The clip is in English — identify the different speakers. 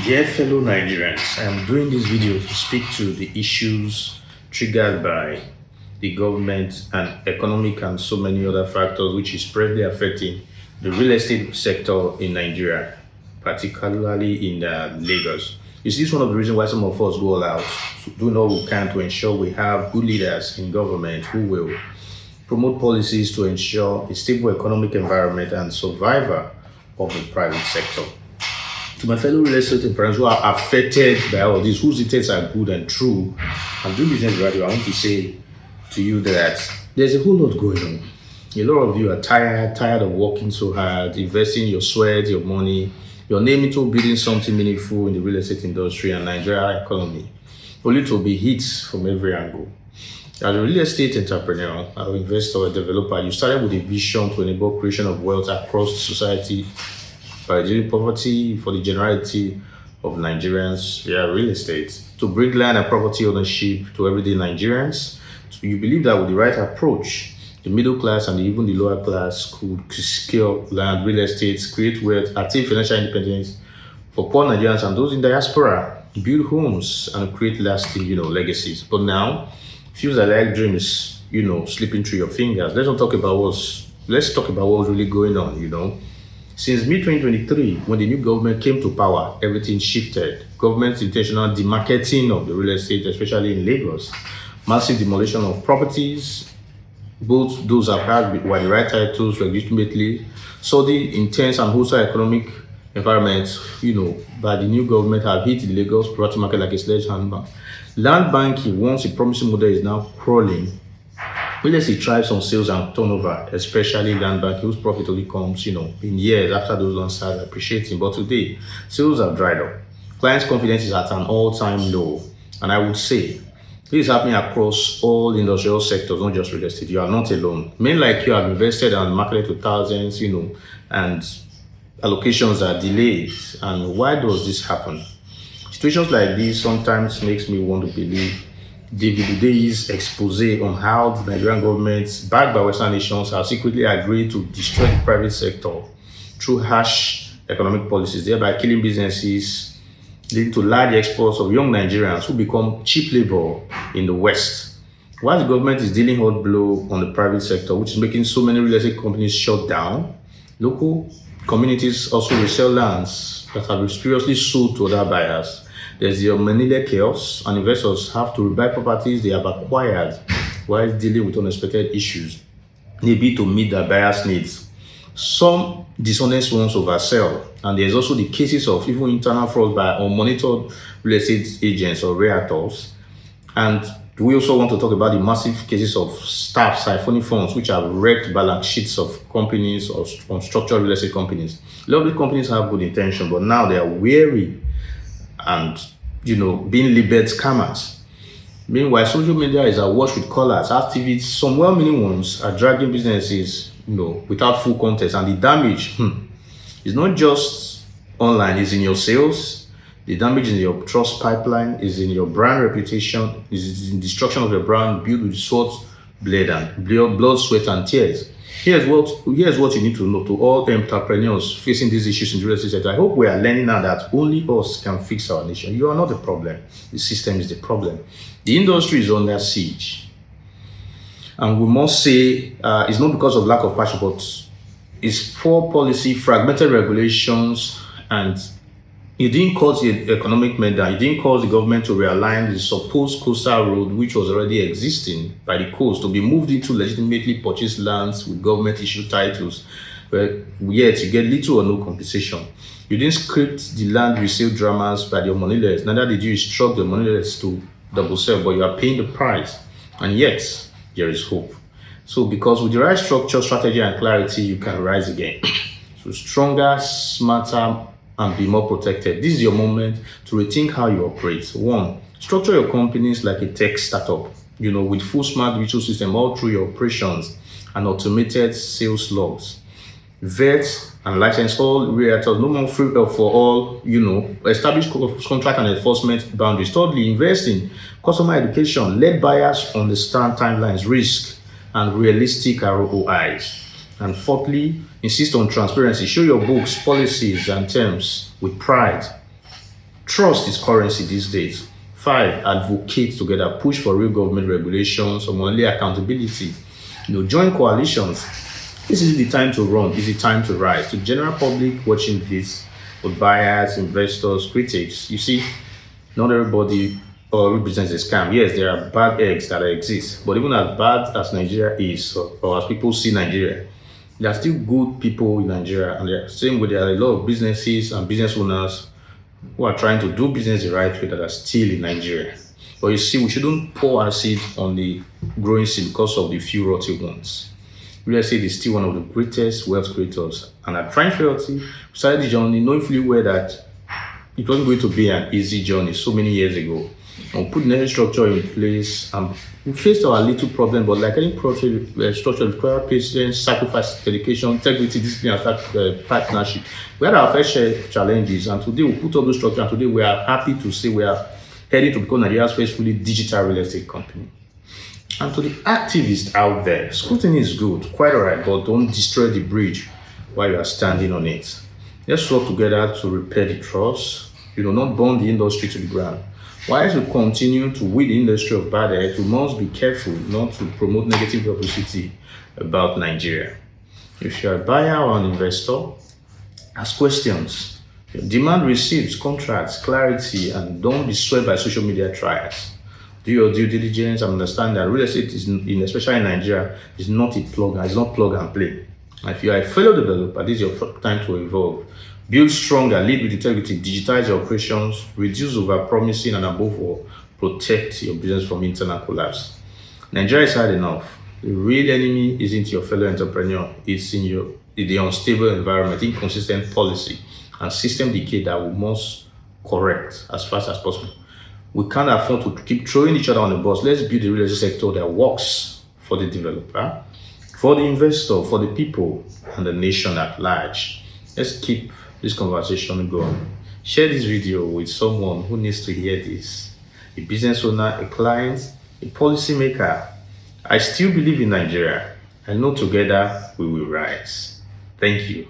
Speaker 1: Dear fellow Nigerians, I am doing this video to speak to the issues triggered by the government and economic and so many other factors which is spreadly affecting the real estate sector in Nigeria, particularly in Lagos. You see, it's one of the reasons why some of us go all out to do all we can to ensure we have good leaders in government who will promote policies to ensure a stable economic environment and survival of the private sector. To my fellow real estate entrepreneurs who are affected by all this, whose intents are good and true, and doing business radio, I want to say to you that there's a whole lot going on. A lot of you are tired of working so hard, investing your sweat, your money, your name into building something meaningful in the real estate industry and Nigeria economy, only to be hit from every angle. As a real estate entrepreneur, an investor, a developer, you started with a vision to enable creation of wealth across society by reducing poverty for the generality of Nigerians via real estate, to bring land and property ownership to everyday Nigerians. So you believe that with the right approach, the middle class and even the lower class could secure land, real estate, create wealth, attain financial independence for poor Nigerians and those in diaspora, build homes and create lasting, legacies. But now, feels like dreams, slipping through your fingers. Let's talk about what's really going on. Since mid-2023, when the new government came to power, everything shifted. Government's intentional demarketing of the real estate, especially in Lagos, massive demolition of properties, both those acquired by the right titles legitimately, saw the intense and hostile economic environment, by the new government have hit the Lagos property market like a sledgehammer. Land banking, once a promising model, is now crawling. Real estate thrives on sales and turnover, especially land banking, whose profit only comes, in years after those loans start appreciating. But today, sales have dried up. Clients' confidence is at an all-time low. And I would say, this is happening across all industrial sectors, not just real estate. You are not alone. Men like you have invested and marketed to thousands, and allocations are delayed. And why does this happen? Situations like this sometimes makes me want to believe David Uday's expose on how the Nigerian government, backed by Western nations, have secretly agreed to destroy the private sector through harsh economic policies, thereby killing businesses, leading to large exports of young Nigerians who become cheap labor in the West. While the government is dealing hard blow on the private sector, which is making so many real estate companies shut down, local communities also resell lands that have been previously sold to other buyers. There's the Manila chaos, and investors have to rebuy properties they have acquired while dealing with unexpected issues, maybe to meet their buyers' needs. Some dishonest ones oversell, and there's also the cases of even internal fraud by unmonitored real estate agents or realtors. And we also want to talk about the massive cases of staff siphoning funds, which have wrecked balance sheets of companies or unstructured real estate companies. A lot of these companies have good intention, but now they are wary and being labeled scammers. Meanwhile, social media is awash with callers, activists, some well-meaning ones are dragging businesses, without full context, and the damage is not just online, it's in your sales, the damage is in your trust pipeline, is in your brand reputation, is in destruction of your brand built with sweat, blood, sweat, and tears. Here's what you need to know to all entrepreneurs facing these issues in the real estate sector. I hope we are learning now that only us can fix our nation. You are not the problem. The system is the problem. The industry is under siege. And we must say it's not because of lack of passion, but it's poor policy, fragmented regulations, and it didn't cause the economic meltdown. It didn't cause the government to realign the supposed coastal road, which was already existing by the coast, to be moved into legitimately purchased lands with government-issued titles, but yet you get little or no compensation. You didn't script the land resale dramas by the moneylenders. Neither did you instruct the moneylenders to double sell, but you are paying the price. And yet, there is hope. So, because with the right structure, strategy, and clarity, you can rise again. So, stronger, smarter, and be more protected. This is your moment to rethink how you operate. One, structure your companies like a tech startup, with full smart digital system all through your operations and automated sales logs. Vet and license all realtors, no more free for all, establish contract and enforcement boundaries. Thirdly, invest in customer education. Let buyers understand timelines, risk, and realistic ROIs. And fourthly, insist on transparency. Show your books, policies, and terms with pride. Trust is currency these days. Five, advocate together, push for real government regulations or monthly accountability. Join coalitions. This is the time to run, this is the time to rise. To the general public watching this, with buyers, investors, critics, you see, not everybody represents a scam. Yes, there are bad eggs that exist, but even as bad as Nigeria is, or as people see Nigeria, there are still good people in Nigeria, and the same way there are a lot of businesses and business owners who are trying to do business the right way that are still in Nigeria. But you see, we shouldn't pour acid on the growing seed because of the few rotten ones. Real estate is still one of the greatest wealth creators. And at French Realty, we started the journey knowing fully well that it wasn't going to be an easy journey so many years ago. And we put the necessary structure in place, and we faced our little problem, but like any project, structure requires patience, sacrifice, dedication, integrity, discipline, and partnership. We had our fair share of challenges, and today we put all those structure, and today we are happy to say we are heading to become Nigeria's first fully digital real estate company. And to the activists out there, scrutiny is good, quite alright, but don't destroy the bridge while you are standing on it. Let's work together to repair the trust, not burn the industry to the ground. While we continue to weed the industry of bad eggs, we must be careful not to promote negative publicity about Nigeria. If you're a buyer or an investor, ask questions. Demand receipts, contracts, clarity, and don't be swayed by social media trials. Do your due diligence and understand that real estate especially in Nigeria, is not it's not plug and play. And if you are a fellow developer, this is your time to evolve. Build stronger, lead with integrity, digitize your operations, reduce over-promising, and above all, protect your business from internal collapse. Nigeria is hard enough. The real enemy isn't your fellow entrepreneur, it's in the unstable environment, inconsistent policy, and system decay that we must correct as fast as possible. We can't afford to keep throwing each other on the bus. Let's build a real estate sector that works for the developer, for the investor, for the people, and the nation at large. Let's keep this conversation going. Share this video with someone who needs to hear this. A business owner, a client, a policymaker. I still believe in Nigeria. I know together we will rise. Thank you.